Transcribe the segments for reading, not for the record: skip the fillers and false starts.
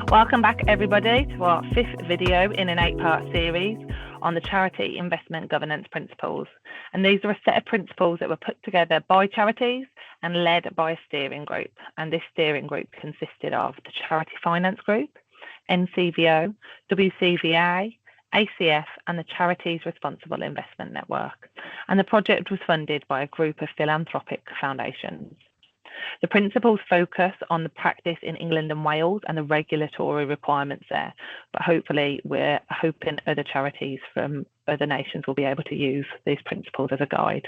Welcome back everybody to our 5th video in an 8-part series on the charity investment governance principles. And these are a set of principles that were put together by charities and led by a steering group. And this steering group consisted of the Charity Finance Group, NCVO, WCVA, ACF and the Charities Responsible Investment Network. And the project was funded by a group of philanthropic foundations. The principles focus on the practice in England and Wales and the regulatory requirements there, but hopefully we're hoping other charities from other nations will be able to use these principles as a guide.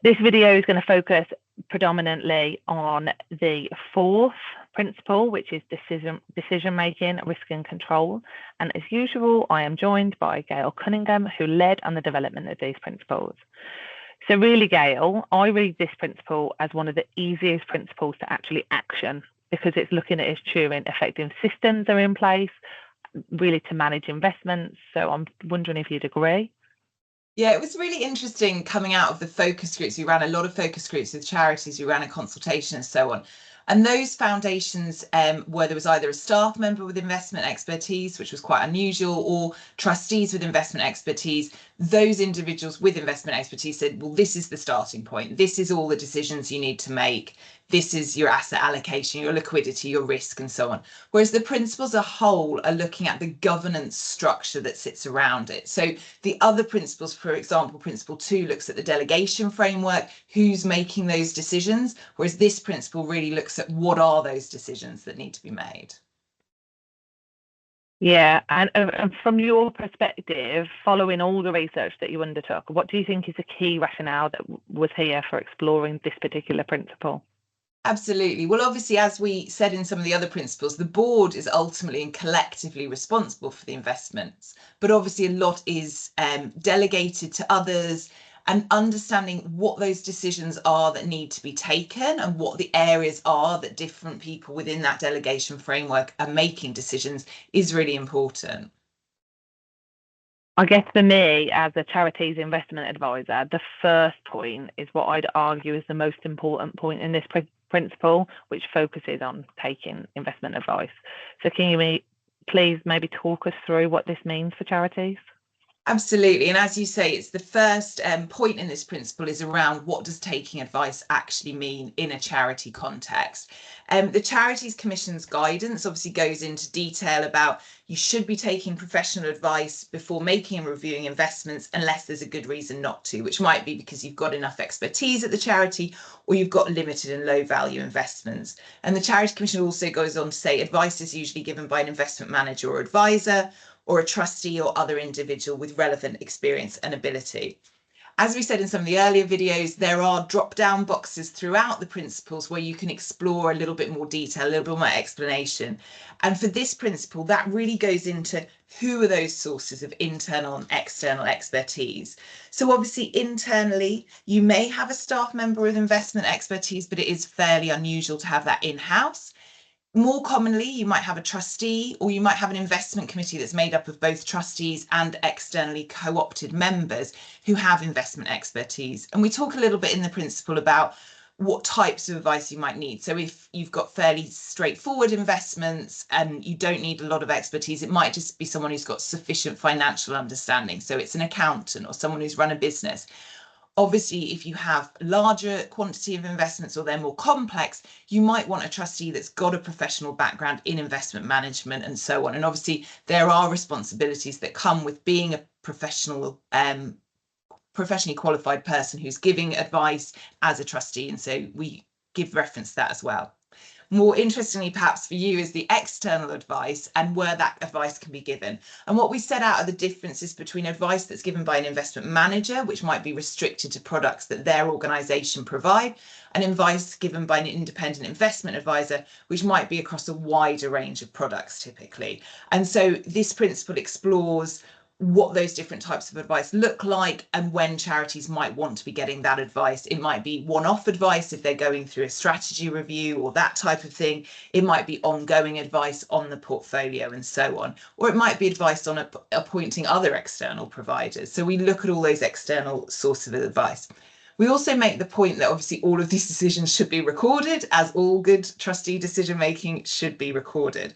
This video is going to focus predominantly on the 4th principle, which is decision making, risk and control. And as usual, I am joined by Gail Cunningham, who led on the development of these principles. So really, Gail, I read this principle as one of the easiest principles to actually action because it's looking at ensuring effective systems are in place, really to manage investments. So I'm wondering if you'd agree. Yeah, it was really interesting coming out of the focus groups. We ran a lot of focus groups with charities, we ran a consultation and so on. And those foundations where there was either a staff member with investment expertise, which was quite unusual, or trustees with investment expertise. Those individuals with investment expertise said, well, this is the starting point. This is all the decisions you need to make. This is your asset allocation, your liquidity, your risk, and so on. Whereas the principles as a whole are looking at the governance structure that sits around it. So the other principles, for example, principle 2 looks at the delegation framework, who's making those decisions, whereas this principle really looks at what are those decisions that need to be made. Yeah, and from your perspective, following all the research that you undertook, what do you think is the key rationale that was here for exploring this particular principle? Absolutely. Well, obviously, as we said in some of the other principles, the board is ultimately and collectively responsible for the investments. But obviously, a lot is delegated to others, and understanding what those decisions are that need to be taken and what the areas are that different people within that delegation framework are making decisions is really important. I guess for me, as a charities investment advisor, the first point is what I'd argue is the most important point in this principle, which focuses on taking investment advice. So can you please maybe talk us through what this means for charities? Absolutely. And as you say, it's the first point in this principle is around what does taking advice actually mean in a charity context. The Charities Commission's guidance obviously goes into detail about you should be taking professional advice before making and reviewing investments unless there's a good reason not to, which might be because you've got enough expertise at the charity or you've got limited and low value investments. And the Charities Commission also goes on to say advice is usually given by an investment manager or advisor, or a trustee or other individual with relevant experience and ability. As we said in some of the earlier videos, there are drop-down boxes throughout the principles where you can explore a little bit more detail, a little bit more explanation. And for this principle, that really goes into who are those sources of internal and external expertise. So obviously internally, you may have a staff member with investment expertise, but it is fairly unusual to have that in-house. More commonly, you might have a trustee or you might have an investment committee that's made up of both trustees and externally co-opted members who have investment expertise. And we talk a little bit in the principle about what types of advice you might need. So if you've got fairly straightforward investments and you don't need a lot of expertise, it might just be someone who's got sufficient financial understanding. So it's an accountant or someone who's run a business. Obviously, if you have larger quantity of investments or they're more complex, you might want a trustee that's got a professional background in investment management and so on. And obviously, there are responsibilities that come with being a professionally qualified person who's giving advice as a trustee. And so we give reference to that as well. More interestingly, perhaps for you, is the external advice and where that advice can be given. And what we set out are the differences between advice that's given by an investment manager, which might be restricted to products that their organisation provide, and advice given by an independent investment advisor, which might be across a wider range of products typically. And so this principle explores what those different types of advice look like and when charities might want to be getting that advice. It might be one-off advice if they're going through a strategy review or that type of thing. It might be ongoing advice on the portfolio and so on, or it might be advice on appointing other external providers. So we look at all those external sources of advice. We also make the point that obviously all of these decisions should be recorded, as all good trustee decision making should be recorded.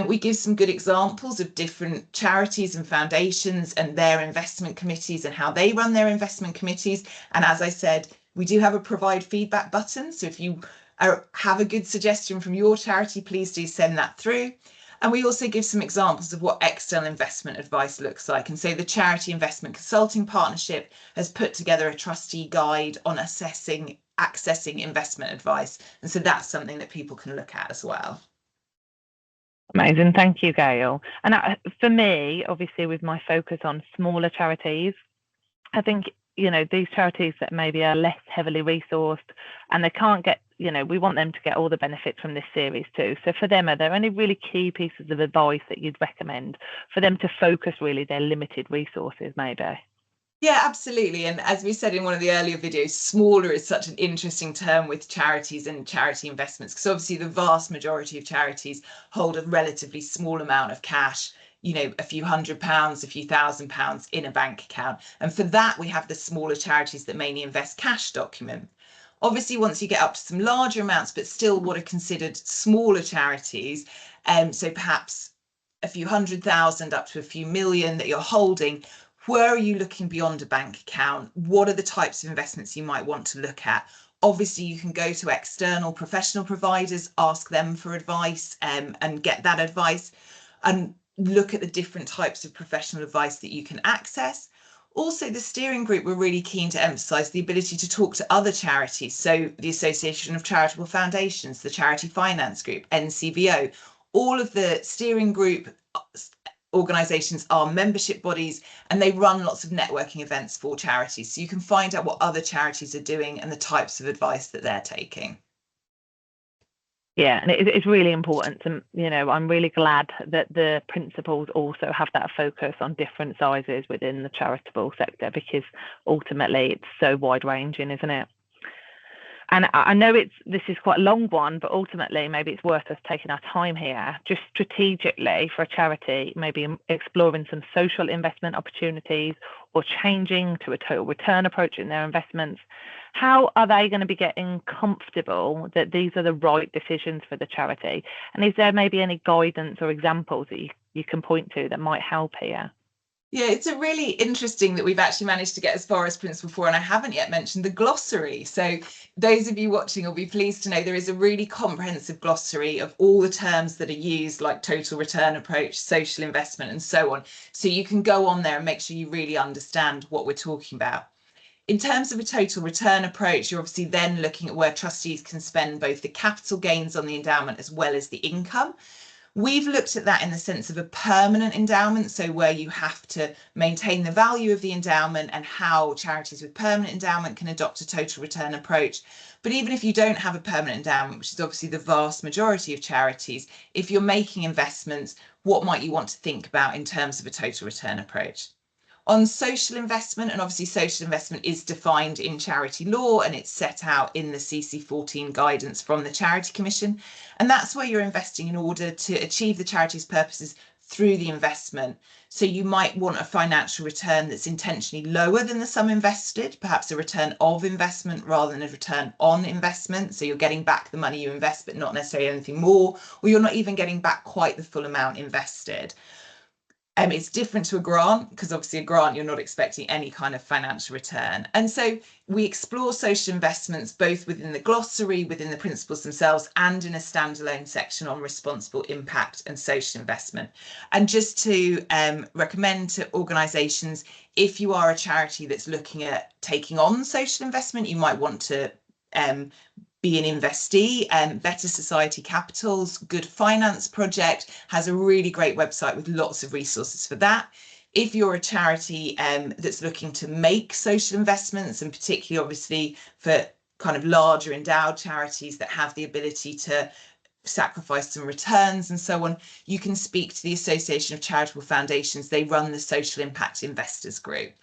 We give some good examples of different charities and foundations and their investment committees and how they run their investment committees. And as I said, we do have a provide feedback button. So if you have a good suggestion from your charity, please do send that through. And we also give some examples of what external investment advice looks like. And so the Charity Investment Consulting Partnership has put together a trustee guide on accessing investment advice. And so that's something that people can look at as well. Amazing. Thank you, Gail. And for me, obviously, with my focus on smaller charities, I think, these charities that maybe are less heavily resourced and they can't get, we want them to get all the benefits from this series too. So for them, are there any really key pieces of advice that you'd recommend for them to focus really their limited resources maybe? Yeah, absolutely. And as we said in one of the earlier videos, smaller is such an interesting term with charities and charity investments, because obviously the vast majority of charities hold a relatively small amount of cash, a few £100, a few £1,000 in a bank account. And for that, we have the smaller charities that mainly invest cash document. Obviously, once you get up to some larger amounts, but still what are considered smaller charities, so perhaps a few 100,000 up to a few million that you're holding, where are you looking beyond a bank account? What are the types of investments you might want to look at? Obviously, you can go to external professional providers, ask them for advice, and get that advice, and look at the different types of professional advice that you can access. Also, the steering group were really keen to emphasise the ability to talk to other charities. So the Association of Charitable Foundations, the Charity Finance Group, NCVO, all of the steering group organisations are membership bodies, and they run lots of networking events for charities. So you can find out what other charities are doing and the types of advice that they're taking. Yeah, and it's really important. And, I'm really glad that the principles also have that focus on different sizes within the charitable sector, because ultimately it's so wide ranging, isn't it? And I know this is quite a long one, but ultimately maybe it's worth us taking our time here, just strategically for a charity, maybe exploring some social investment opportunities or changing to a total return approach in their investments. How are they going to be getting comfortable that these are the right decisions for the charity? And is there maybe any guidance or examples that you can point to that might help here? Yeah, it's a really interesting that we've actually managed to get as far as Principle 4, and I haven't yet mentioned the glossary. So those of you watching will be pleased to know there is a really comprehensive glossary of all the terms that are used, like total return approach, social investment, and so on. So you can go on there and make sure you really understand what we're talking about. In terms of a total return approach, you're obviously then looking at where trustees can spend both the capital gains on the endowment as well as the income. We've looked at that in the sense of a permanent endowment, so where you have to maintain the value of the endowment, and how charities with permanent endowment can adopt a total return approach. But even if you don't have a permanent endowment, which is obviously the vast majority of charities, if you're making investments, what might you want to think about in terms of a total return approach? On social investment, and obviously social investment is defined in charity law and it's set out in the CC14 guidance from the Charity Commission. And that's where you're investing in order to achieve the charity's purposes through the investment. So you might want a financial return that's intentionally lower than the sum invested, perhaps a return of investment rather than a return on investment. So you're getting back the money you invest, but not necessarily anything more, or you're not even getting back quite the full amount invested. It's different to a grant, because obviously a grant, you're not expecting any kind of financial return. And so we explore social investments both within the glossary, within the principles themselves, and in a standalone section on responsible impact and social investment. And just to recommend to organisations, if you are a charity that's looking at taking on social investment, you might want to be an investee. Better Society Capital's Good Finance Project has a really great website with lots of resources for that. If you're a charity that's looking to make social investments, and particularly obviously for kind of larger endowed charities that have the ability to sacrifice some returns and so on, you can speak to the Association of Charitable Foundations. They run the Social Impact Investors Group.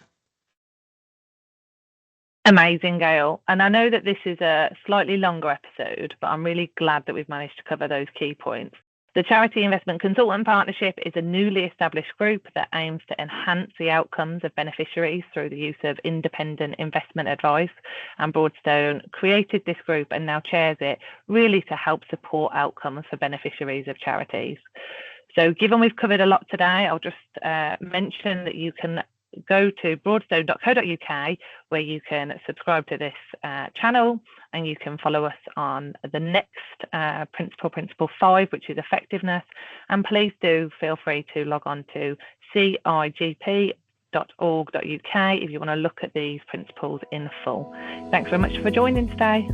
Amazing, Gail. And I know that this is a slightly longer episode, but I'm really glad that we've managed to cover those key points. The Charity Investment Consultant Partnership is a newly established group that aims to enhance the outcomes of beneficiaries through the use of independent investment advice, and Broadstone created this group and now chairs it, really to help support outcomes for beneficiaries of charities. So given we've covered a lot today, I'll just mention that you can go to broadstone.co.uk where you can subscribe to this channel, and you can follow us on the next principle 5, which is effectiveness. And please do feel free to log on to CIGP.org.uk if you want to look at these principles in full. Thanks very much for joining today.